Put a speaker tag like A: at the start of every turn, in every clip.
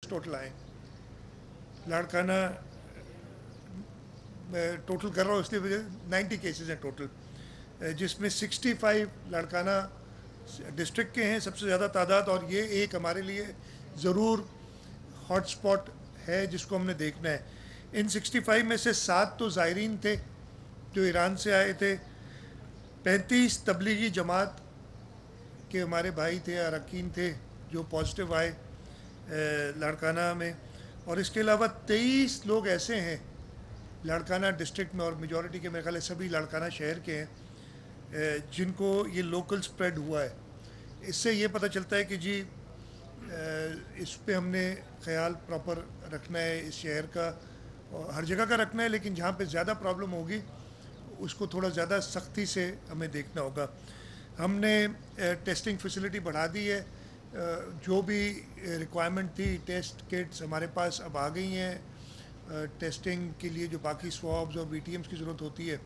A: Total आए। लाड़काना मैं total कर रहा हूँ इसलिए वजह 90 केसेस हैं टोटल, जिसमें 65 लाड़काना डिस्ट्रिक्ट के हैं सबसे ज़्यादा तादाद, और ये एक हमारे लिए ज़रूर हॉट स्पॉट है जिसको हमने देखना है। इन 65 में से 7 तो ज़ायरीन थे जो ईरान से आए थे, 35 तबलीगी जमात के हमारे भाई थे, अरकान थे जो पॉजिटिव आए लाड़काना में, और इसके अलावा 23 लोग ऐसे हैं लाड़काना डिस्ट्रिक्ट में, और मेजॉरिटी के मेरे ख्याल सभी लाड़काना शहर के हैं जिनको ये लोकल स्प्रेड हुआ है। इससे ये पता चलता है कि जी इस पे हमने ख्याल प्रॉपर रखना है इस शहर का, और हर जगह का रखना है, लेकिन जहाँ पे ज़्यादा प्रॉब्लम होगी उसको थोड़ा ज़्यादा सख्ती से हमें देखना होगा। हमने टेस्टिंग फैसिलिटी बढ़ा दी है, जो भी रिक्वायरमेंट थी टेस्ट किट्स हमारे पास अब आ गई हैं, टेस्टिंग के लिए जो बाकी स्वॉब्स और वीटीएम्स की ज़रूरत होती है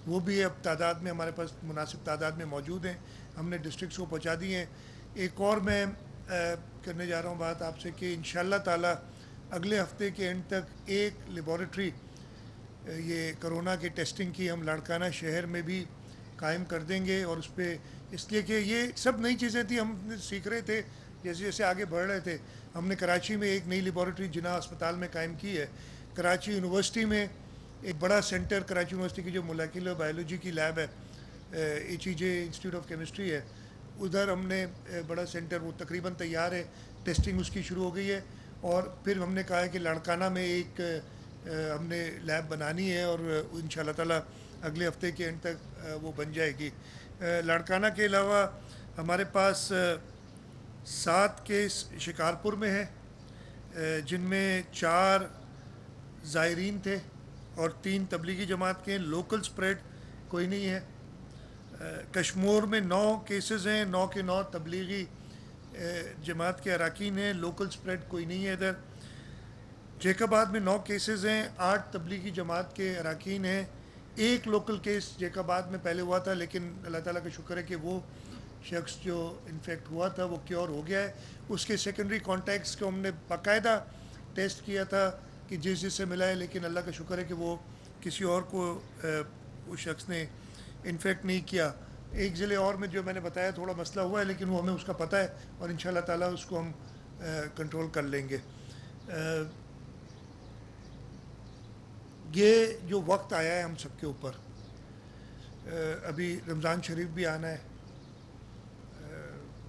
A: वो भी अब तादाद में हमारे पास मुनासिब तादाद में मौजूद हैं, हमने डिस्ट्रिक्ट्स को पहुंचा दिए हैं। एक और मैं करने जा रहा हूँ बात आपसे कि इंशाल्लाह ताला अगले हफ्ते के एंड तक एक लेबॉरेटरी ये कोरोना की टेस्टिंग की हम लाड़काना शहर में भी कायम कर देंगे, और उस पर इसलिए कि ये सब नई चीज़ें थी, हम सीख रहे थे जैसे जैसे आगे बढ़ रहे थे। हमने कराची में एक नई लेबॉरेटरी जिना अस्पताल में कायम की है, कराची यूनिवर्सिटी में एक बड़ा सेंटर, कराची यूनिवर्सिटी की जो मोलेकुलर बायोलॉजी की लैब है, HEJ इंस्टीट्यूट ऑफ केमिस्ट्री है, उधर हमने बड़ा सेंटर वो तकरीबन तैयार है, टेस्टिंग उसकी शुरू हो गई है। और फिर हमने कहा है कि लाड़काना में एक हमने लैब बनानी है, और इंशाल्लाह ताला अगले हफ्ते के एंड तक वो बन जाएगी। लाड़काना के अलावा हमारे पास 7 केस शिकारपुर में है, जिनमें 4 ज़ायरीन थे और 3 तबलीगी जमात के। लोकल स्प्रेड कोई नहीं है। कश्मीर में 9 केसेस हैं, 9 के 9 तबलीगी जमात के अरकान हैं, लोकल स्प्रेड कोई नहीं है इधर। जैकबाद में 9 केसेस हैं, 8 तबलीगी जमात के अरकान हैं, एक लोकल केस जैकबाद में पहले हुआ था, लेकिन अल्लाह ताला का शुक्र है कि वो शख्स जो इन्फेक्ट हुआ था वो क्योर हो गया है। उसके सेकेंडरी कॉन्टैक्ट्स को हमने बाकायदा टेस्ट किया था कि जिससे मिला है, लेकिन अल्लाह का शुक्र है कि वो किसी और को उस शख्स ने इन्फेक्ट नहीं किया। एक ज़िले और में जो मैंने बताया थोड़ा मसला हुआ है, लेकिन वो हमें उसका पता है और इंशाल्लाह ताला उसको हम कंट्रोल कर लेंगे। ये जो वक्त आया है हम सबके ऊपर, अभी रमज़ान शरीफ भी आना है।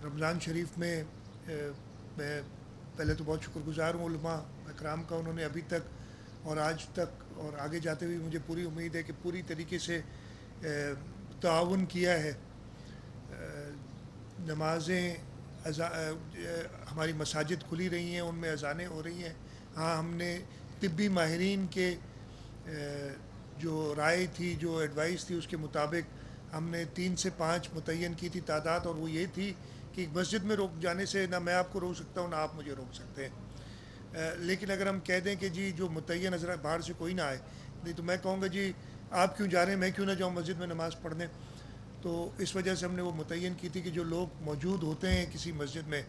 A: रमज़ान शरीफ में मैं पहले तो बहुत शुक्रगुज़ार हूँ उलमा इकराम का, उन्होंने अभी तक और आज तक और आगे जाते हुए मुझे पूरी उम्मीद है कि पूरी तरीके से ताउन किया है। नमाज़ें हमारी मसाजिद खुली रही हैं, उनमें अज़ानें हो रही हैं। हाँ, हमने तिब्बी माहिरीन के जो राय थी, जो एडवाइस थी, उसके मुताबिक हमने 3 से 5 मुतय्यन की थी तादाद, और वो ये थी कि मस्जिद में रोक जाने से ना मैं आपको रोक सकता हूँ ना आप मुझे रोक सकते हैं। लेकिन अगर हम कह दें कि जी जो मुतय्यन नज़र बाहर से कोई ना आए, नहीं तो मैं कहूँगा जी आप क्यों जा रहे हैं, मैं क्यों ना जाऊँ मस्जिद में नमाज़ पढ़ने। तो इस वजह से हमने वो मुतय्यन की थी कि जो लोग मौजूद होते हैं किसी मस्जिद में,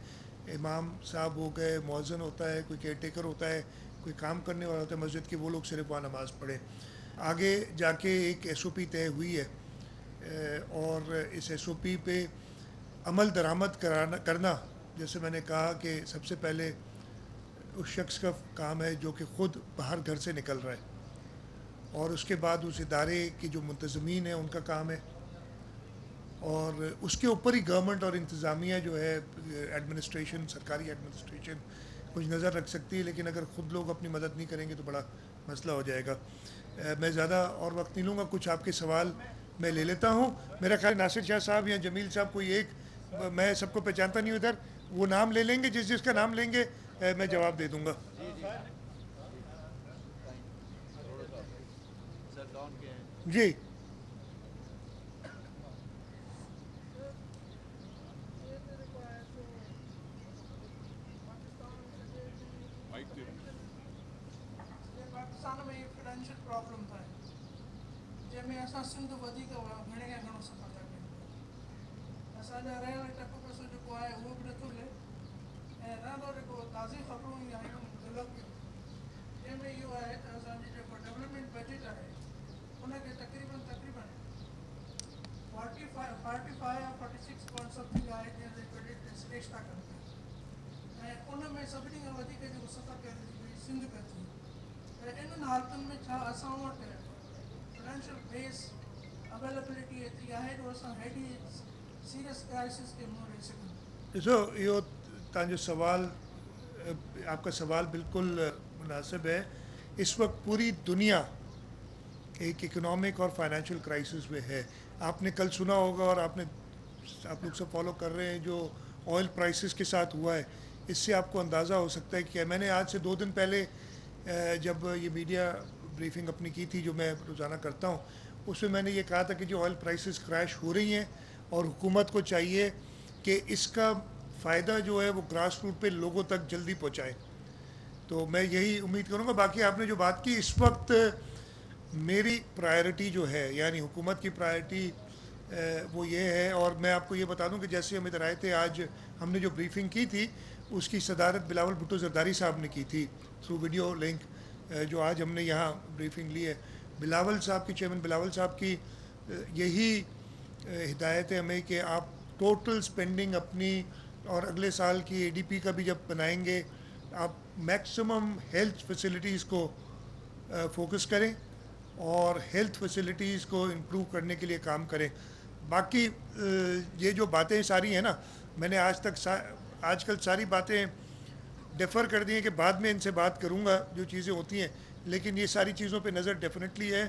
A: इमाम साहब हो गए, मौज़न होता है, कोई केयर टेकर होता है, कोई काम करने वाला होता है मस्जिद की, वो लोग सिर्फ वहाँ नमाज़ पढ़ें। आगे जाके एक SOP तय हुई है, और इस SOP पे अमल दरामद करना, जैसे मैंने कहा कि सबसे पहले उस शख्स का काम है जो कि ख़ुद बाहर घर से निकल रहा है, और उसके बाद उस इदारे की जो मुंतज़मीन है उनका काम है, और उसके ऊपर ही गवर्नमेंट और इंतज़ामिया जो है एडमिनिस्ट्रेशन, सरकारी एडमिनिस्ट्रेशन कुछ नज़र रख सकती है। लेकिन अगर ख़ुद लोग अपनी मदद नहीं करेंगे तो बड़ा मसला हो जाएगा। मैं ज़्यादा और वक्त नहीं लूँगा, कुछ आपके सवाल मैं ले लेता हूँ। मेरा ख्याल नासिर शाह साहब या जमील साहब कोई एक, मैं सबको पहचानता नहीं हूँ इधर, वो नाम ले लेंगे, जिस जिसका नाम लेंगे मैं जवाब दे दूँगा। जी
B: पाकिस्तान में ये फाइनेंशियल प्रॉब्लम था जंहिंमें असां सिंध वधीक घणे खां घणो सफ़र था कयूं। असांजा रहण टप पैसो जेको आहे उहो बि नथो मिले, ऐं रहंदो जेको ताज़ी ख़बरूं आहियूं हिननि हालतुनि में छा असां वटि फाइनेंशियल बेस अवेलेबिलिटी एतिरी आहे जो असां हेॾी सीरियस क्राइसिस खे मुंहुं ॾेई सघूं?
A: ॾिसो इहो तव्हांजो सवाल आपका सवाल बिल्कुल मुनासिब है। इस वक्त पूरी दुनिया एक इकोनॉमिक और फाइनेंशियल क्राइसिस में है। आपने कल सुना होगा और आप लोग सब फॉलो कर रहे हैं जो ऑयल प्राइसेस के साथ हुआ है, इससे आपको अंदाज़ा हो सकता है कि मैंने आज से 2 दिन पहले जब ये मीडिया ब्रीफिंग अपनी की थी जो मैं रोज़ाना करता हूँ, उसमें मैंने ये कहा था कि जो ऑयल प्राइसेस क्रैश हो रही हैं और हुकूमत को चाहिए कि इसका फ़ायदा जो है वो ग्रास रूट पे लोगों तक जल्दी पहुँचाए। तो मैं यही उम्मीद करूँगा। बाकी आपने जो बात की, इस वक्त मेरी प्रायोरिटी जो है यानी हुकूमत की प्रायोरिटी वो ये है। और मैं आपको ये बता दूं कि जैसे हम इधर आए थे, आज हमने जो ब्रीफिंग की थी उसकी सदारत बिलावल भुट्टो जरदारी साहब ने की थी थ्रू वीडियो लिंक। जो आज हमने यहाँ ब्रीफिंग ली है, बिलावल साहब की, चेयरमैन बिलावल साहब की यही हिदायत है हमें कि आप टोटल स्पेंडिंग अपनी और अगले साल की एडीपी का भी जब बनाएंगे, आप मैक्सिमम हेल्थ फैसिलिटीज़ को फोकस करें और हेल्थ फैसिलिटीज़ को इम्प्रूव करने के लिए काम करें। बाकी ये जो बातें सारी हैं ना, मैंने आजकल सारी बातें डेफ़र कर दी हैं कि बाद में इनसे बात करूंगा जो चीज़ें होती हैं, लेकिन ये सारी चीज़ों पे नज़र डेफिनेटली है।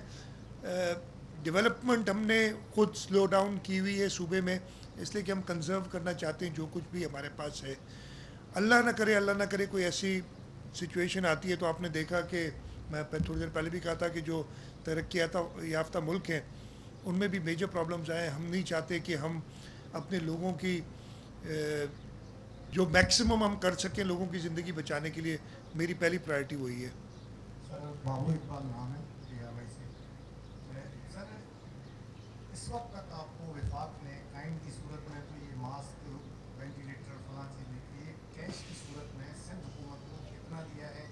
A: डेवलपमेंट हमने खुद स्लो डाउन की हुई है सूबे में, इसलिए कि हम कंजर्व करना चाहते हैं जो कुछ भी हमारे पास है। अल्लाह ना करे कोई ऐसी सिचुएशन आती है। तो आपने देखा कि मैं थोड़ी देर पहले भी कहा था कि जो तरक्की याफ्ता मुल्क हैं उनमें भी मेजर प्रॉब्लम्स आए। हम नहीं चाहते कि हम अपने लोगों की जो मैक्सिमम हम कर सकें लोगों की ज़िंदगी बचाने के लिए, मेरी पहली प्रायोरिटी वही है।
C: सर बाबू इकबाल नाम है PRY से। सर इस वक्त तक आपको विफाक ने काइंड की सूरत में तो ये मास्क, वेंटिलेटर, फलां चीज़ें, ये कैश की सूरत में सिंध हुकूमत को कितना दिया है?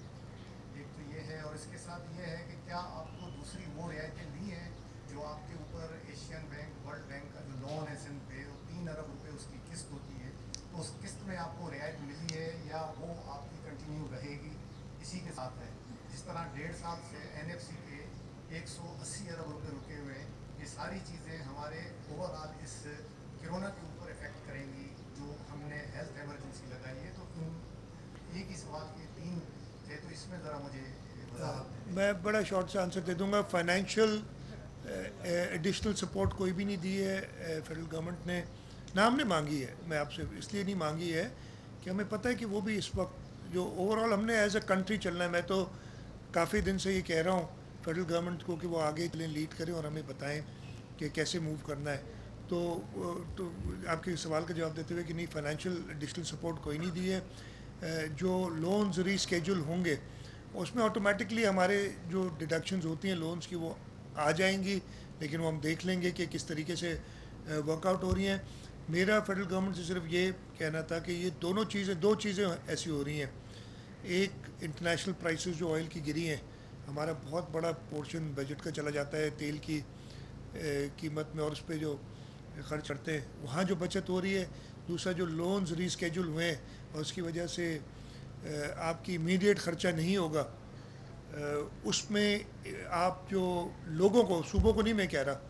C: एक तो ये है, और इसके साथ ये है कि क्या आपको दूसरी वो रियायतें दी हैं जो आपके ऊपर एशियन बैंक, वर्ल्ड बैंक का जो लोन है सिंध पे, 3 अरब रुपए उसकी किस्त होती है, तो उस किस्त में आपको रियायत मिली है या वो आपकी कंटिन्यू रहेगी? इसी के साथ है जिस तरह 1.5 साल से NFC पे 180 अरब रुपए रुके हुए हैं, ये सारी चीज़ें हमारे ओवरऑल इस कोरोना के ऊपर इफेक्ट करेंगी जो हमने हेल्थ इमरजेंसी लगाई है। तो एक ही सवाल के 3 थे, तो इसमें ज़रा मुझे
A: मैं बड़ा शॉर्ट से आंसर दे दूंगा। फाइनेंशियल एडिशनल सपोर्ट कोई भी नहीं दी है फेडरल गवर्नमेंट ने, ना हमने मांगी है। मैं आपसे इसलिए नहीं मांगी है कि हमें पता है कि वो भी इस वक्त जो ओवरऑल हमने एज अ कंट्री चलना है। मैं तो काफ़ी दिन से ये कह रहा हूँ फेडरल गवर्नमेंट को कि वो आगे चलें, लीड करें और हमें बताएं कि कैसे मूव करना है। तो आपके सवाल का जवाब देते हुए कि नहीं, फाइनेंशियल एडिशनल सपोर्ट कोई नहीं दी है। जो लोन्स रीस्केड्यूल होंगे उसमें ऑटोमेटिकली हमारे जो डिडक्शंस होती हैं लोन्स की वो आ जाएंगी, लेकिन वो हम देख लेंगे कि किस तरीके से वर्कआउट हो रही हैं। मेरा फेडरल गवर्नमेंट से सिर्फ ये कहना था कि ये दो चीज़ें ऐसी हो रही हैं। एक, इंटरनेशनल प्राइसेस जो ऑयल की गिरी हैं, हमारा बहुत बड़ा पोर्शन बजट का चला जाता है तेल की कीमत में और उस पर जो खर्च करते हैं, वहाँ जो बचत हो रही है। दूसरा, जो लोन्स रीस्केड्यूल हुए हैं और उसकी वजह से आपकी इमीडिएट ख़र्चा नहीं होगा, उसमें आप जो लोगों को, सूबों को नहीं मैं कह रहा,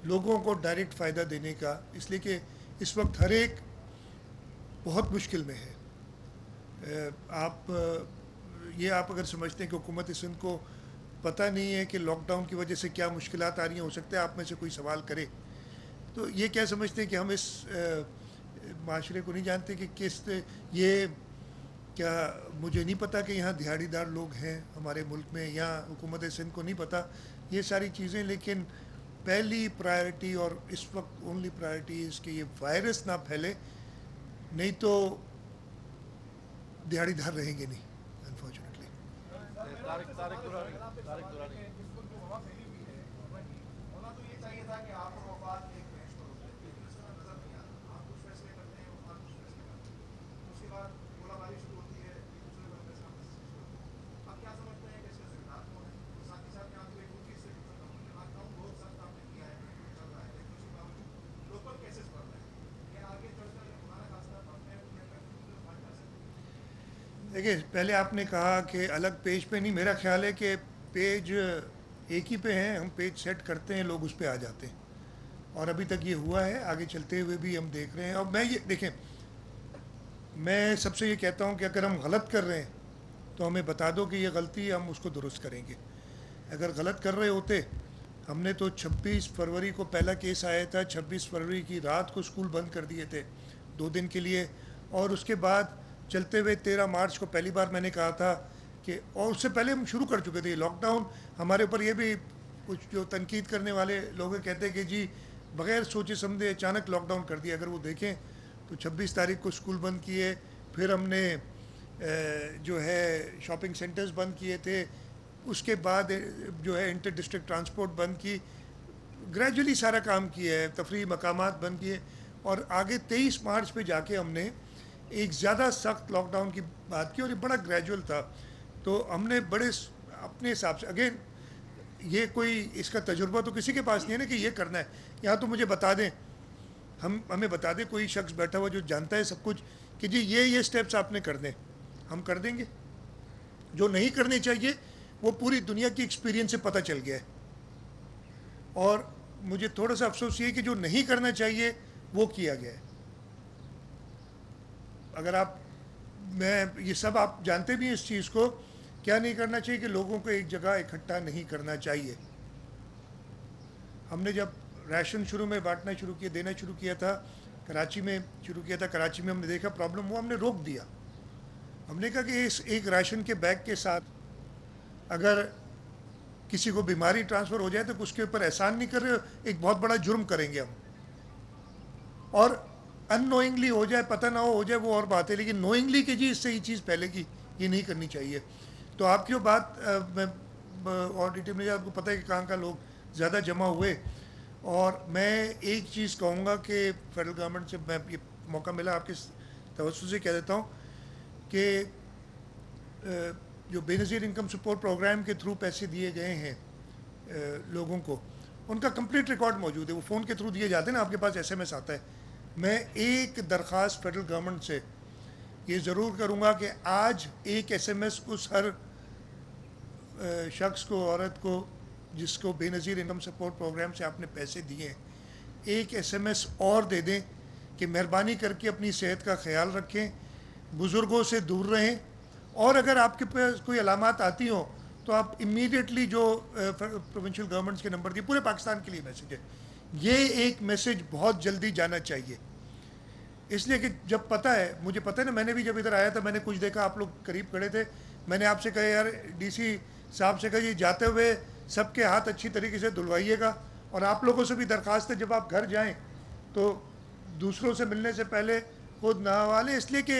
A: लोगों को डायरेक्ट फ़ायदा देने का, इसलिए कि इस वक्त हर एक बहुत मुश्किल में है। आप अगर समझते हैं कि हुकूमत सिंध को पता नहीं है कि लॉकडाउन की वजह से क्या मुश्किलात आ रही हैं, हो सकता है आप में से कोई सवाल करे, तो ये क्या समझते हैं कि हम इस माशरे को नहीं जानते कि ये क्या, मुझे नहीं पता कि यहाँ दिहाड़ीदार लोग हैं हमारे मुल्क में, यहाँ हुकूमत सिंध को नहीं पता ये सारी चीज़ें। लेकिन पहली प्रायोरिटी और इस वक्त ओनली प्रायोरिटी इज़ कि ये वायरस ना फैले, नहीं तो दिहाड़ीदार रहेंगे नहीं अनफॉर्चुनेटली। देखिए, पहले आपने कहा कि अलग पेज पे नहीं, मेरा ख्याल है कि पेज एक ही पे हैं, हम पेज सेट करते हैं, लोग उस पे आ जाते हैं, और अभी तक ये हुआ है, आगे चलते हुए भी हम देख रहे हैं। और मैं ये देखें, मैं सबसे ये कहता हूँ कि अगर हम गलत कर रहे हैं तो हमें बता दो कि ये गलती है, हम उसको दुरुस्त करेंगे। अगर गलत कर रहे होते, हमने तो 26 फरवरी को पहला केस आया था, 26 फरवरी की रात को स्कूल बंद कर दिए थे 2 दिन के लिए, और उसके बाद चलते हुए 13 मार्च को पहली बार मैंने कहा था कि, और उससे पहले हम शुरू कर चुके थे लॉकडाउन। हमारे ऊपर ये भी कुछ जो तनकीद करने वाले लोग कहते हैं कि जी बग़ैर सोचे समझे अचानक लॉकडाउन कर दिया। अगर वो देखें तो 26 तारीख को स्कूल बंद किए, फिर हमने जो है शॉपिंग सेंटर्स बंद किए थे, उसके बाद जो है इंटर डिस्ट्रिक्ट ट्रांसपोर्ट बंद की, ग्रेजुअली सारा काम किया है, तफरीह मकामात बंद किए, और आगे 23 मार्च पे जाके हमने एक ज़्यादा सख्त लॉकडाउन की बात की, और ये बड़ा ग्रेजुअल था। तो हमने बड़े अपने हिसाब से, अगेन ये कोई इसका तजुर्बा तो किसी के पास नहीं है ना कि ये करना है, या तो मुझे बता दें, हमें बता दें कोई शख्स बैठा हुआ जो जानता है सब कुछ कि जी ये स्टेप्स आपने कर दें, हम कर देंगे। जो नहीं करने चाहिए वो पूरी दुनिया की एक्सपीरियंस से पता चल गया है, और मुझे थोड़ा सा अफसोस ये कि जो नहीं करना चाहिए वो किया गया है। अगर आप, मैं ये सब आप जानते भी हैं इस चीज़ को, क्या नहीं करना चाहिए कि लोगों को एक जगह इकट्ठा नहीं करना चाहिए। हमने जब राशन शुरू में बांटना शुरू किया, देना शुरू किया था, कराची में शुरू किया था, कराची में हमने देखा प्रॉब्लम हुआ, हमने रोक दिया। हमने कहा कि इस एक राशन के बैग के साथ अगर किसी को बीमारी ट्रांसफ़र हो जाए तो उसके ऊपर एहसान नहीं कर रहे, एक बहुत बड़ा जुर्म करेंगे हम। और अननोइंगली हो जाए, पता ना हो जाए, वो और बात है, लेकिन नोइंगली कि जी इससे ये चीज़ फैलेगी, ये नहीं करनी चाहिए। तो आपकी वो बात मैं ऑडिटिव में, आपको पता है कि कहाँ लोग ज़्यादा जमा हुए, और मैं एक चीज़ कहूँगा कि फेडरल गवर्नमेंट से, मैं ये मौका मिला आपके तवज्जो से कह देता हूँ कि जो बेनज़ीर इनकम सपोर्ट प्रोग्राम के थ्रू पैसे दिए गए हैं लोगों को, उनका कंप्लीट रिकॉर्ड मौजूद है, वो फ़ोन के थ्रू दिए जाते हैं ना, आपके पास SMS आता है। मैं एक दरख्वास्त फेडरल गवर्नमेंट से ये ज़रूर करूँगा कि आज एक SMS उस हर शख्स को, औरत को जिसको बेनज़ीर इनकम सपोर्ट प्रोग्राम से आपने पैसे दिए हैं, एक SMS और दे दें कि मेहरबानी करके अपनी सेहत का ख्याल रखें, बुज़ुर्गों से दूर रहें, और अगर आपके पास कोई अलामात आती हो तो आप इमीडिएटली जो प्रोविंशियल गवर्नमेंट्स के नंबर दिए, पूरे पाकिस्तान के लिए मैसेज है, ये एक मैसेज बहुत जल्दी जाना चाहिए। इसलिए कि जब पता है, मुझे पता है ना, मैंने भी जब इधर आया था मैंने कुछ देखा, आप लोग करीब खड़े थे, मैंने आपसे कहा यार DC साहब से कहा ये जाते हुए सबके हाथ अच्छी तरीके से धुलवाइएगा, और आप लोगों से भी दरख्वास्त है जब आप घर जाएं तो दूसरों से मिलने से पहले खुद नहा लें, इसलिए कि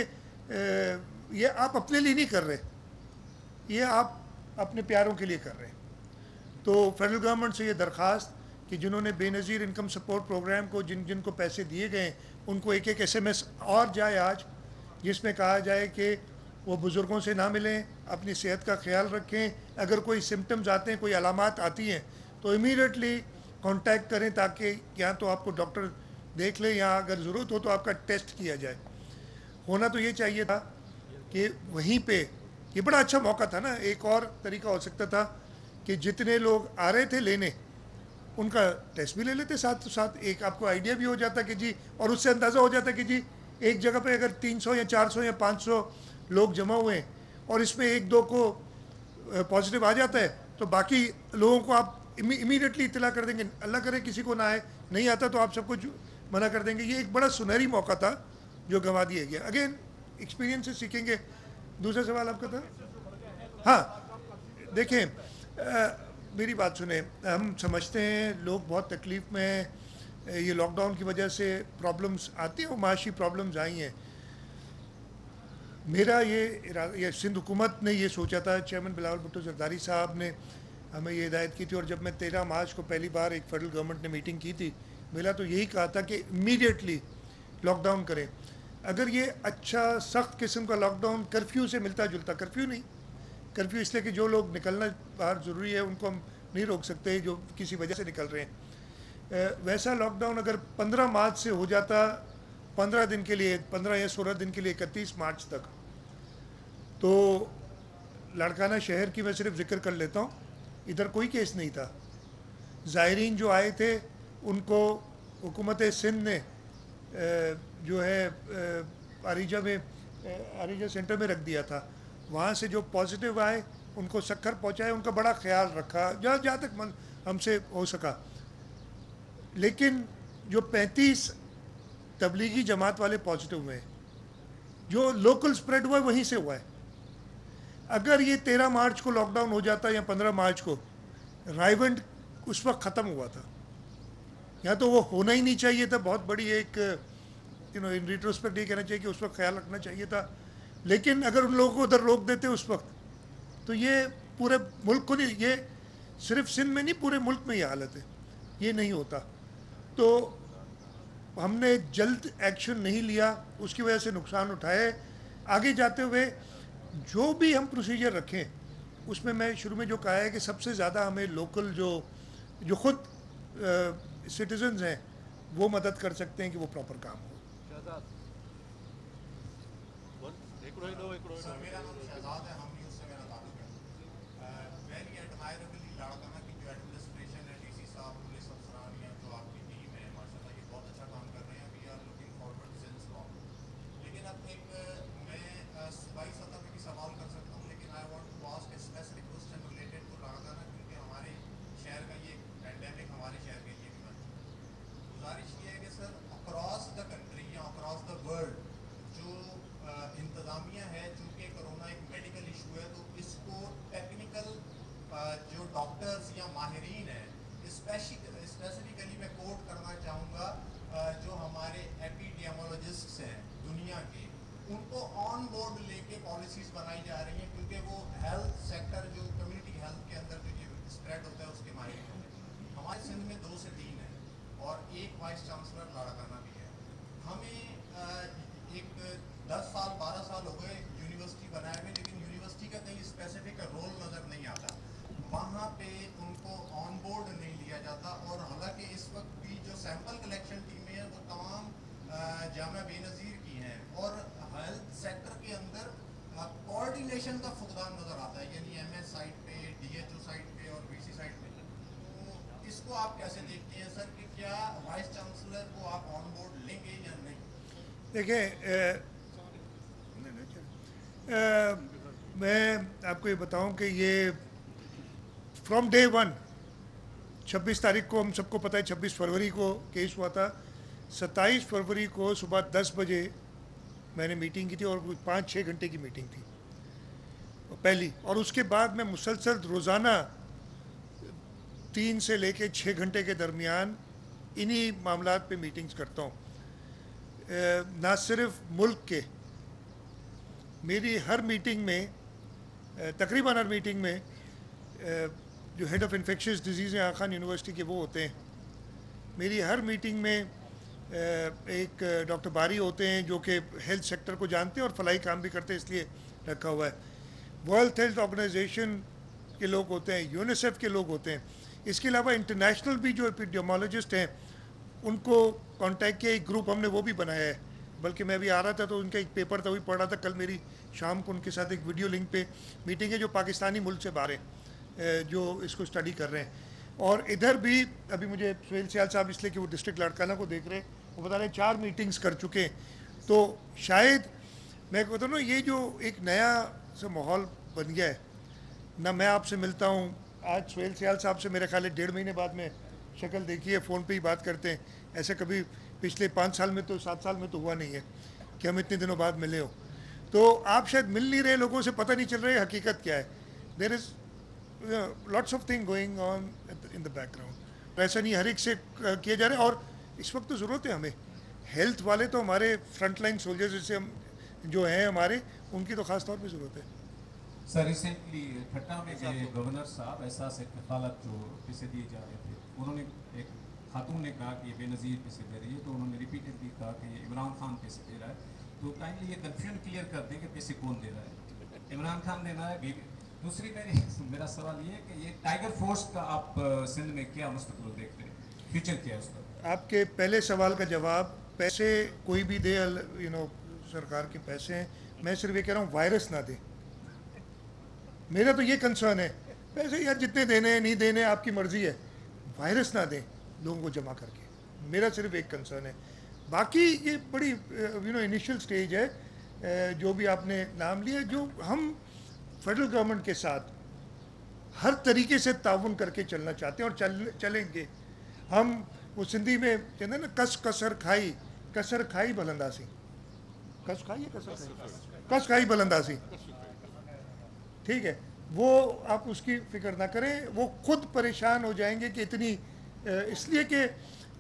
A: ये आप अपने लिए नहीं कर रहे, ये आप अपने प्यारों के लिए कर रहे हैं। तो फेडरल गवर्नमेंट से ये दरख्वास्त कि जिन्होंने बेनज़ीर इनकम सपोर्ट प्रोग्राम को, जिनको पैसे दिए गए, उनको एक SMS और जाए आज, जिसमें कहा जाए कि वो बुज़ुर्गों से ना मिलें, अपनी सेहत का ख्याल रखें, अगर कोई सिम्टम्स आते हैं, कोई अलामात आती हैं तो इमीडिएटली कांटेक्ट करें, ताकि या तो आपको डॉक्टर देख ले, या अगर ज़रूरत हो तो आपका टेस्ट किया जाए। होना तो ये चाहिए था कि वहीं पे, ये बड़ा अच्छा मौका था ना, एक और तरीका हो सकता था कि जितने लोग आ रहे थे लेने, उनका टेस्ट भी ले लेते साथ साथ, एक आपको आइडिया भी हो जाता कि जी, और उससे अंदाज़ा हो जाता कि जी एक जगह पे अगर 300 या 400 या 500 लोग जमा हुए हैं और इसमें 1-2 को पॉजिटिव आ जाता है तो बाकी लोगों को आप इमीडिएटली इतला कर देंगे, अल्लाह करे किसी को ना आए, नहीं आता तो आप सबको मना कर देंगे। ये एक बड़ा सुनहरी मौका था जो गंवा दिया गया। अगेन एक्सपीरियंस से सीखेंगे। दूसरा सवाल आपका था? हाँ, देखें, मेरी बात सुने, हम समझते हैं लोग बहुत तकलीफ़ में हैं, ये लॉकडाउन की वजह से प्रॉब्लम्स आती हैं, माशी प्रॉब्लम्स आई हैं। मेरा ये सिंध हुकूमत ने ये सोचा था, चेयरमैन बिलावल भुट्टो जरदारी साहब ने हमें ये हिदायत की थी, और जब मैं 13 मार्च को पहली बार एक फेडरल गवर्नमेंट ने मीटिंग की थी, मेरा तो यही कहा था कि इमीडिएटली लॉकडाउन करें। अगर ये अच्छा सख्त किस्म का लॉकडाउन, कर्फ्यू से मिलता जुलता, कर्फ्यू नहीं, कर्फ्यू इसलिए कि जो लोग निकलना बाहर ज़रूरी है उनको हम नहीं रोक सकते जो किसी वजह से निकल रहे हैं, वैसा लॉकडाउन अगर 15 मार्च से हो जाता, 15 दिन के लिए, 15 या 16 दिन के लिए, 31 मार्च तक, तो लाड़काना शहर की मैं सिर्फ जिक्र कर लेता हूँ, इधर कोई केस नहीं था। ज़ायरीन जो आए थे उनको हुकूमत सिंध ने जो है आरिजा सेंटर में रख दिया था। वहाँ से जो पॉजिटिव आए उनको शक्कर पहुँचाए, उनका बड़ा ख्याल रखा जहाँ जहाँ तक हमसे हो सका। लेकिन जो 35 तबलीगी जमात वाले पॉजिटिव हुए, जो लोकल स्प्रेड हुआ है वहीं से हुआ है। अगर ये 13 मार्च को लॉकडाउन हो जाता या 15 मार्च को, रायवंड उस वक्त ख़त्म हुआ था। या तो वो होना ही नहीं चाहिए था, बहुत बड़ी एक इन रिट्रोस्पेक्ट ये कहना चाहिए कि उस वक्त ख्याल रखना चाहिए था। लेकिन अगर उन लोगों को उधर रोक देते उस वक्त, तो ये पूरे मुल्क को नहीं, ये सिर्फ सिंध में नहीं पूरे मुल्क में ये हालत है, ये नहीं होता। तो हमने जल्द एक्शन नहीं लिया, उसकी वजह से नुकसान उठाए। आगे जाते हुए जो भी हम प्रोसीजर रखें उसमें मैं शुरू में जो कहा है कि सबसे ज़्यादा हमें लोकल जो खुद सिटीजन्स हैं वो मदद कर सकते हैं कि वो प्रॉपर काम हो।
C: सर मेरा नाम शहजाद है, हम न्यूज़ से मेरा ताल्लुक है। वेरी एडमायरेबली लाड़काना की जो एडमिनिस्ट्रेशन है, डीसी साहब, पुलिस अफसरान या जो आपकी टीम है, माशाल्लाह ये बहुत अच्छा काम कर रहे हैं। We are looking forward since long. लेकिन अब एक मैं सूबाई सतह पे भी सवाल कर सकता हूँ, लेकिन I want to ask a specific question related to Larkana, क्योंकि हमारे शहर का ये पैंडेमिक हमारे शहर के लिए भी बन चुका है। गुजारिश ये है कि सर अक्रॉस द कंट्री या अक्रॉस द वर्ल्ड जो इंतज़ामिया है, चूँकि कोरोना एक मेडिकल इशू है, तो इसको टेक्निकल जो डॉक्टर्स या माहिरीन हैं, स्पेसिफिकली मैं कोट करना चाहूँगा, जो हमारे एपिडेमोलॉजिस्ट्स हैं दुनिया के, उनको ऑन बोर्ड लेके पॉलिसीज़ बनाई जा रही हैं, क्योंकि वो हेल्थ सेक्टर जो कम्युनिटी हेल्थ के अंदर जो ये स्प्रेड होता है उसके माहिर होते हैं। हमारे सिंध में 2 से 3 है और एक वाइस चांसलर लाड़काना भी है। हमें एक 10 साल 12 साल हो गए यूनिवर्सिटी बनाए हुए, लेकिन यूनिवर्सिटी का कहीं स्पेसिफिक रोल नज़र नहीं आता, वहाँ पे उनको ऑन बोर्ड नहीं लिया जाता। और हालांकि इस वक्त भी जो सैंपल कलेक्शन टीमें हैं वो तमाम जामिया बेनज़ीर की हैं, और हेल्थ सेक्टर के अंदर कोऑर्डिनेशन का फुकदान नज़र आता है, यानी MS साइट पे, DHO साइट पे और VC साइट पे। तो इसको आप कैसे देखते हैं सर, कि क्या वाइस चांसलर को आप ऑन बोर्ड लेंगे या नहीं?
A: देखिए मैं आपको ये बताऊं कि ये फ्रॉम डे 1 26 तारीख को हम सबको पता है, 26 फरवरी को केस हुआ था। 27 फरवरी को सुबह 10 बजे मैंने मीटिंग की थी और 5-6 घंटे की मीटिंग थी पहली, और उसके बाद मैं मुसलसल रोज़ाना 3 से लेके 6 घंटे के दरमियान इन्हीं मामलात पे मीटिंग्स करता हूँ। ना सिर्फ मुल्क के, मेरी हर मीटिंग में, तकरीबन हर मीटिंग में जो हेड ऑफ़ इन्फेक्शियस डिजीज़ हैं आखान यूनिवर्सिटी के वो होते हैं। मेरी हर मीटिंग में एक डॉक्टर बारी होते हैं जो कि हेल्थ सेक्टर को जानते हैं और फलाई काम भी करते हैं, इसलिए रखा हुआ है। वर्ल्ड हेल्थ ऑर्गेनाइजेशन के लोग होते हैं, यूनिसेफ के लोग होते हैं। इसके अलावा इंटरनेशनल भी जो एपिडेमोलॉजिस्ट हैं उनको कांटेक्ट किया, एक ग्रुप हमने वो भी बनाया है। बल्कि मैं भी आ रहा था तो उनका एक पेपर था, वही पढ़ रहा था। कल मेरी शाम को उनके साथ एक वीडियो लिंक पे मीटिंग है जो पाकिस्तानी मुल्क से बाहर है, जो इसको स्टडी कर रहे हैं। और इधर भी अभी मुझे सुहेल सियाल साहब, इसलिए कि वो डिस्ट्रिक्ट लाड़काना को देख रहे हैं, वो बता रहे हैं 4 मीटिंग्स कर चुके हैं। तो शायद मैं कहता हूँ ना, ये जो एक नया सा माहौल बन गया है ना, मैं आपसे मिलता हूँ आज सुहेल सियाल साहब से मेरे ख्याल है 1.5 महीने बाद में शक्ल देखी है, फ़ोन पे ही बात करते हैं। ऐसे कभी पिछले 5 साल में तो 7 साल में तो हुआ नहीं है कि हम इतने दिनों बाद मिले हो। तो आप शायद मिल नहीं रहे, लोगों से पता नहीं चल रहा है हकीकत क्या है। There is lots of thing going on in the background. ऐसा नहीं हर एक से किया जा रहा है, और इस वक्त तो ज़रूरत है हमें। हेल्थ वाले तो हमारे फ्रंट लाइन सोल्जर्स जैसे हम जो हैं हमारे, उनकी तो ख़ास तौर पर ज़रूरत है।
D: सर रिसेंटली ठट्टा में गए गवर्नर साहब एहसास कफालत जो पैसे दिए जा रहे थे, उन्होंने एक खातून ने कहा कि ये बेनज़ीर पैसे दे रही है, तो उन्होंने रिपीटेडली कहा कि ये इमरान खान पैसे दे रहा है। तो काइंडली ये कन्फ्यूजन क्लियर कर दें कि पैसे कौन दे रहा है, इमरान खान दे रहा है? दूसरी मेरा सवाल ये है कि ये टाइगर फोर्स का आप सिंध में क्या मुस्तकबिल देखते हैं, फ्यूचर क्या है उसका?
A: आपके पहले सवाल का जवाब, पैसे कोई भी दे, सरकार के पैसे हैं। मैं सिर्फ ये कह रहा हूँ वायरस ना दे। मेरा तो ये कंसर्न है पैसे यार जितने देने हैं नहीं देने आपकी मर्जी है, वायरस ना दें लोगों को जमा करके, मेरा सिर्फ एक कंसर्न है। बाकी ये बड़ी इनिशियल स्टेज है, जो भी आपने नाम लिया, जो हम फेडरल गवर्नमेंट के साथ हर तरीके से ताउन करके चलना चाहते हैं और चलेंगे हम। वो सिंधी में कहते हैं ना, कसर खाई बलंदासी, कस खाई बलंदासी, ठीक है, वो आप उसकी फिक्र ना करें। वो खुद परेशान हो जाएंगे कि इतनी, इसलिए कि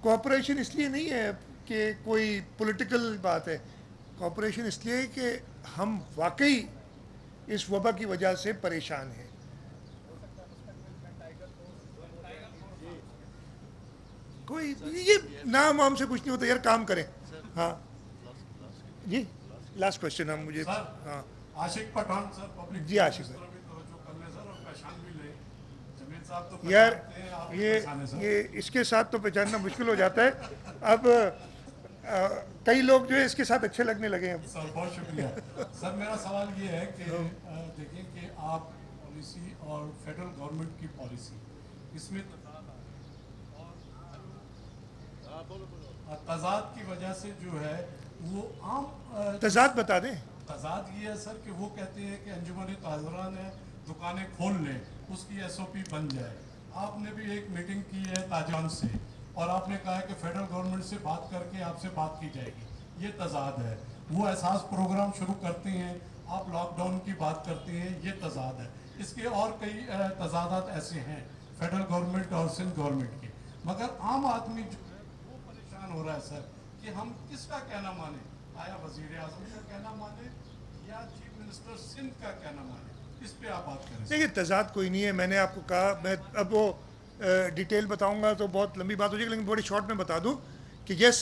A: कोऑपरेशन इसलिए नहीं है कि कोई पॉलिटिकल बात है, कोऑपरेशन इसलिए है कि हम वाकई इस वबा की वजह से परेशान हैं। कोई ये नाम वाम से कुछ नहीं होता यार, काम करें। हाँ जी, लास्ट क्वेश्चन हम मुझे, हाँ
E: आशिक पठान सर, पब्लिक
A: जी, आशिक सर।
E: जो कर ले सर, और पहचान भी ले। जमील साहब तो
A: यार
E: पहचानते हैं, आप भी पहचाने सर।
A: ये इसके साथ तो पहचानना मुश्किल हो जाता है अब। कई लोग जो है इसके साथ अच्छे लगने लगे हैं।
E: सर बहुत शुक्रिया। सर मेरा सवाल ये है कि देखिए कि आप पॉलिसी और फेडरल गवर्नमेंट की पॉलिसी, इसमें तजाद की वजह से जो है वो आम
A: तजाद बता दें।
E: तजाद ये है सर कि वो कहते हैं कि अंजुमन ताजरा ने दुकानें खोल लें, उसकी SOP बन जाए। आपने भी एक मीटिंग की है ताजवान से और आपने कहा है कि फेडरल गवर्नमेंट से बात करके आपसे बात की जाएगी, ये तजाद है। वो एहसास प्रोग्राम शुरू करते हैं, आप लॉकडाउन की बात करते हैं, ये तजाद है। इसके और कई तजादात ऐसे हैं फेडरल गवर्नमेंट और सिंध गवर्नमेंट के, मगर आम आदमी जो है वो परेशान हो रहा है सर कि हम किसका कहना माने, आया वजीर आजम का कहना माने या चीफ मिनिस्टर सिंध का कहना माने, इस पे आप बात करें।
A: देखिए तजाद कोई नहीं है, मैंने आपको कहा, मैं अब वो डिटेल बताऊंगा तो बहुत लंबी बात हो जाएगी, लेकिन बड़ी शॉर्ट में बता दूं कि यस,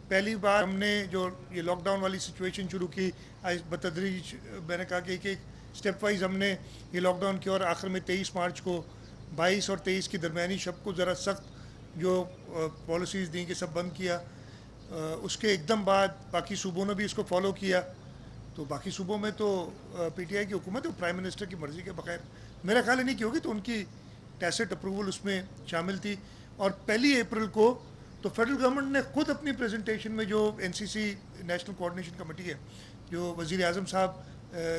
A: पहली बार हमने जो ये लॉकडाउन वाली सिचुएशन शुरू की, आज बतदरीज मैंने कहा कि एक स्टेप वाइज हमने ये लॉकडाउन किया, और आखिर में 23 मार्च को 22 और 23 की दरमियानी शब को ज़रा सख्त जो पॉलिसीज़ दी कि सब बंद किया। उसके एकदम बाद बाकी सूबों ने भी इसको फॉलो किया, तो बाकी सूबों में तो PTI की हुकूमत है, प्राइम मिनिस्टर की मर्ज़ी के बगैर मेरा ख्याल है नहीं की होगी, तो उनकी टैसिट अप्रूवल उसमें शामिल थी। और 1 अप्रैल को तो फेडरल गवर्नमेंट ने खुद अपनी प्रेजेंटेशन में, जो NCC नेशनल कोऑर्डिनेशन कमेटी है जो वज़ीर आज़म साहब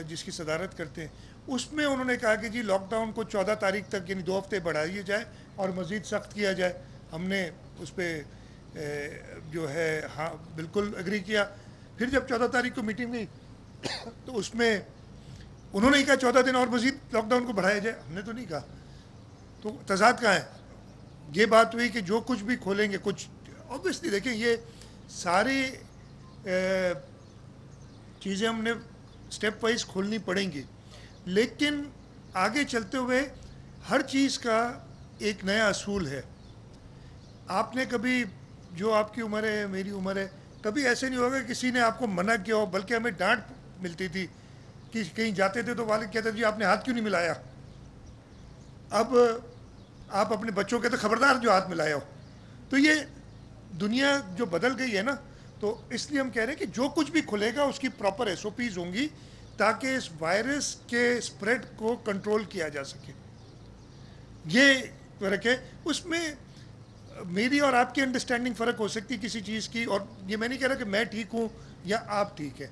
A: जिसकी सदारत करते हैं, उसमें उन्होंने कहा कि जी लॉकडाउन को 14 तारीख तक यानी 2 हफ्ते बढ़ा दिया जाए और मज़ीद सख्त किया जाए। हमने उस पर जो है हाँ बिल्कुल एग्री किया। फिर जब 14 तारीख को मीटिंग हुई तो उसमें उन्होंने ही कहा 14 दिन और मज़ीद लॉकडाउन को बढ़ाया जाए, हमने तो नहीं कहा। तो तजाद कहाँ है? ये बात हुई कि जो कुछ भी खोलेंगे, कुछ ऑब्वियसली देखें ये सारी चीज़ें हमने स्टेप वाइज खोलनी पड़ेंगी, लेकिन आगे चलते हुए हर चीज़ का एक नया असूल है। आपने कभी, जो आपकी उम्र है मेरी उम्र है, कभी ऐसे नहीं होगा किसी ने आपको मना किया हो, बल्कि हमें डांट मिलती थी कि कहीं जाते थे तो वालिद कहते थे जी आपने हाथ क्यों नहीं मिलाया। अब आप अपने बच्चों के तो खबरदार जो हाथ मिलाया हो। तो ये दुनिया जो बदल गई है ना, तो इसलिए हम कह रहे हैं कि जो कुछ भी खुलेगा उसकी प्रॉपर SOPs होंगी ताकि इस वायरस के स्प्रेड को कंट्रोल किया जा सके। ये फ़र्क है, उसमें मेरी और आपकी अंडरस्टैंडिंग फ़र्क हो सकती है किसी चीज़ की, और ये मैं नहीं कह रहा कि मैं ठीक हूँ या आप ठीक है।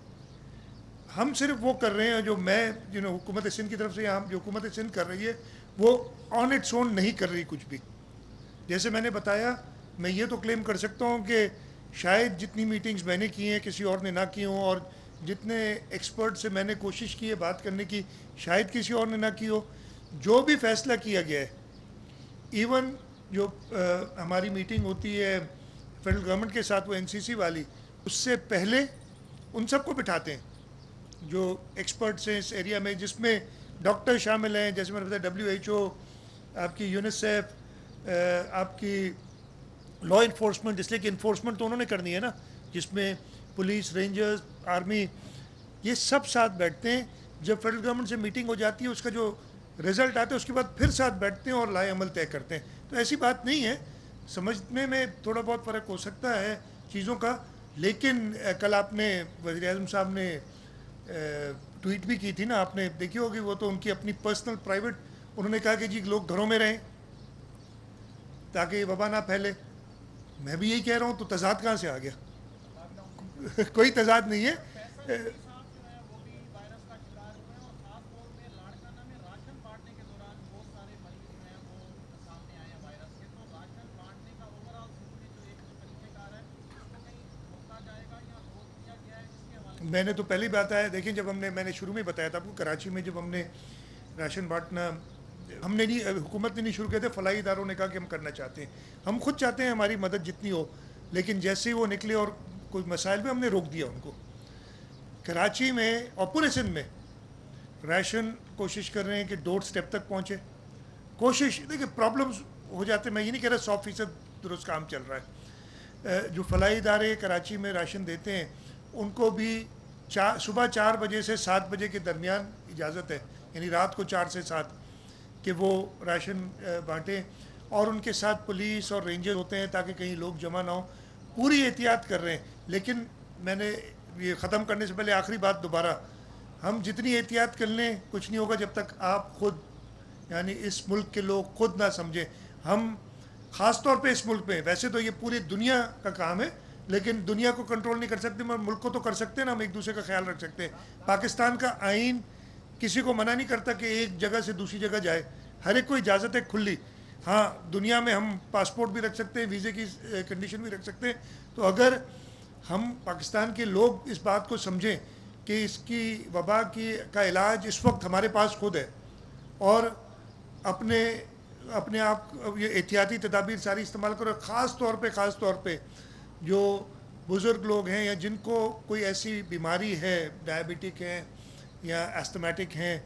A: हम सिर्फ वो कर रहे हैं जो मैं हुकूमत सिंध की तरफ से, यहाँ जो हुकूमत सिंध कर रही है वो ऑन इट्स ओन नहीं कर रही कुछ भी। जैसे मैंने बताया, मैं ये तो क्लेम कर सकता हूँ कि शायद जितनी मीटिंग्स मैंने की हैं किसी और ने ना की हों, और जितने एक्सपर्ट से मैंने कोशिश की है बात करने की शायद किसी और ने ना की हो। जो भी फैसला किया गया है, इवन जो हमारी मीटिंग होती है फेडरल गवर्नमेंट के साथ, वो NCC वाली, उससे पहले उन सबको बिठाते हैं जो एक्सपर्ट्स हैं इस एरिया में, जिसमें डॉक्टर शामिल हैं, जैसे मैंने बताया WHO, आपकी UNICEF, आपकी लॉ इन्फोर्समेंट, इसलिए कि इन्फोर्समेंट तो उन्होंने करनी है ना, जिसमें पुलिस, रेंजर्स, आर्मी, ये सब साथ बैठते हैं। जब फेडरल गवर्नमेंट से मीटिंग हो जाती है, उसका जो रिज़ल्ट आता है उसके बाद फिर साथ बैठते हैं और लाए अमल तय करते हैं। तो ऐसी बात नहीं है, समझने में थोड़ा बहुत फ़र्क हो सकता है चीज़ों का, लेकिन कल आपने वज़ीर आज़म साहब ने ट्वीट भी की थी ना, आपने देखी होगी, वो तो उनकी अपनी पर्सनल प्राइवेट उन्होंने कहा कि जी लोग घरों में रहें ताकि ये वबा ना फैले। मैं भी यही कह रहा हूँ, तो तजाद कहाँ से आ गया? कोई तजाद नहीं है। मैंने तो पहली बात है, देखिए जब मैंने शुरू में बताया था आपको, कराची में जब हमने राशन बांटना, हमने नहीं, हुकूमत ने नहीं शुरू किया था, फलाही इदारों ने कहा कि हम करना चाहते हैं, हम खुद चाहते हैं हमारी मदद जितनी हो, लेकिन जैसे ही वो निकले और कोई मसाइल में हमने रोक दिया उनको। कराची में और पूरे सिंध में राशन कोशिश कर रहे हैं कि डोर स्टेप तक पहुँचे। कोशिश, देखिए प्रॉब्लम्स हो जाते, मैं ये नहीं कह रहा 100% दुरुस्त काम चल रहा है। जो फलाही इदारे कराची में राशन देते हैं उनको भी सुबह 4 बजे से 7 बजे के दरमियान इजाज़त है, यानी रात को 4 से 7 कि वो राशन बांटें, और उनके साथ पुलिस और रेंजर होते हैं ताकि कहीं लोग जमा ना हो। पूरी एहतियात कर रहे हैं, लेकिन मैंने ये ख़त्म करने से पहले आखिरी बात दोबारा, हम जितनी एहतियात कर लें कुछ नहीं होगा जब तक आप खुद, यानी इस मुल्क के लोग खुद ना समझें। हम ख़ास तौर पे इस मुल्क में, वैसे तो ये पूरी दुनिया का काम है, लेकिन दुनिया को कंट्रोल नहीं कर सकते, मगर मुल्क को तो कर सकते हैं ना, हम एक दूसरे का ख्याल रख सकते हैं। पाकिस्तान का आइन किसी को मना नहीं करता कि एक जगह से दूसरी जगह जाए, हर एक को इजाज़त है खुली। हाँ, दुनिया में हम पासपोर्ट भी रख सकते हैं, वीज़े की कंडीशन भी रख सकते हैं। तो अगर हम पाकिस्तान के लोग इस बात को समझें कि इसकी वबा का इलाज इस वक्त हमारे पास खुद है, और अपने आप ये एहतियाती तदाबीर सारी इस्तेमाल करो, ख़ास तौर पे जो बुज़ुर्ग लोग हैं या जिनको कोई ऐसी बीमारी है, डायबिटिक हैं या एस्थमेटिक हैं,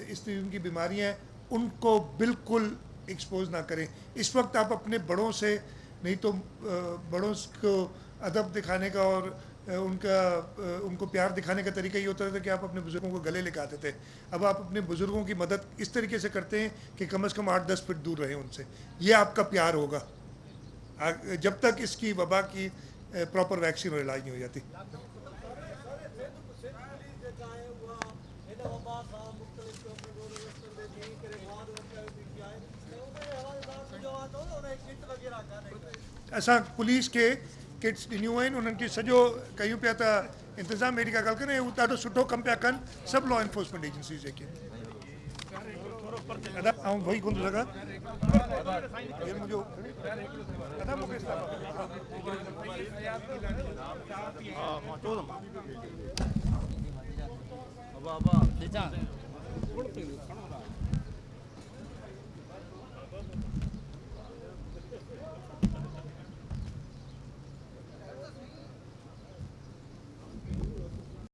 A: इस तरह की बीमारियाँ हैं, उनको बिल्कुल एक्सपोज ना करें। इस वक्त आप अपने बड़ों से, नहीं तो बड़ों को अदब दिखाने का और उनको प्यार दिखाने का तरीका ये होता था कि आप अपने बुज़ुर्गों को गले लगाते थे। अब आप अपने बुज़ुर्गों की मदद इस तरीके से करते हैं कि कम से कम 8-10 फीट दूर रहें उनसे। ये आपका प्यार होगा जब तक इसकी वबा की प्रॉपर वैक्सीन और इलाज नहीं हो जाती। असां पुलिस के किट्स ॾिनियूं आहिनि, उन्हनि खे सॼो कयूं पिया था इंतज़ाम, अहिड़ी का ॻाल्हि कोन्हे, हू ॾाढो सुठो कमु पिया कनि सभु लॉ एनफोर्समेंट एजेंसीज़ जेके। ऐं भई कोन थो सघां मुंहिंजो
F: Abba,